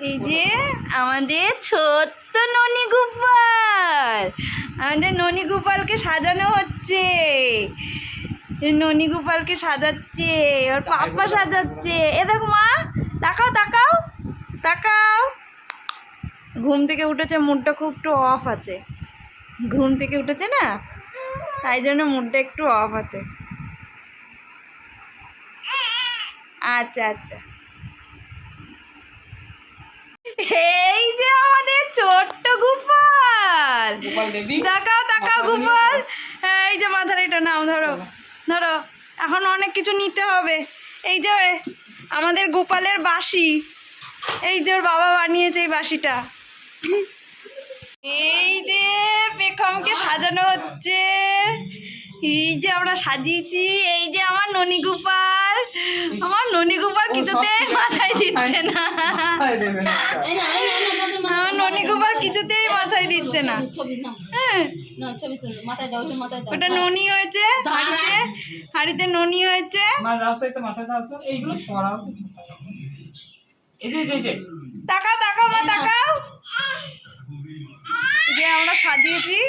এই যে আমাদের ছোট্ট ননি গোপাল, আমাদের ননি গোপালকে সাজানো হচ্ছে। ননি গোপালকে সাজাচ্ছে, ওর পাপা সাজাচ্ছে। এ দেখো মা, তাকাও তাকাও তাকাও। ঘুম থেকে উঠেছে, মুডটা খুব একটু অফ আছে। ঘুম থেকে উঠেছে না, তাই জন্য মুডটা একটু অফ আছে। আচ্ছা আচ্ছা। এই যে আমাদের ছোট্ট গোপাল, তাকাও তাকাও গোপাল। এই যে মাথার এটা নাও, ধরো ধরো। এখন অনেক কিছু নিতে হবে। এই যে আমাদের গোপালের বাঁশি, এই যে ওর বাবা বানিয়েছে এই বাঁশিটা। এই যে পেখমকে সাজানো হচ্ছে। এই যে আমরা সাজিয়েছি। এই যে আমার ননি গোপাল, আমার ননি গোপাল কিছুতেই মাথায় দিচ্ছে না। আমার ননি গোপাল কিছুতেই মাথায় দিচ্ছে না। হ্যাঁ, ওটা ননি হয়েছে হাড়িতে, হাড়িতে ননি হয়েছে। তাকাও তাকাও মা, তাকাও। যে আমরা সাজিয়েছি।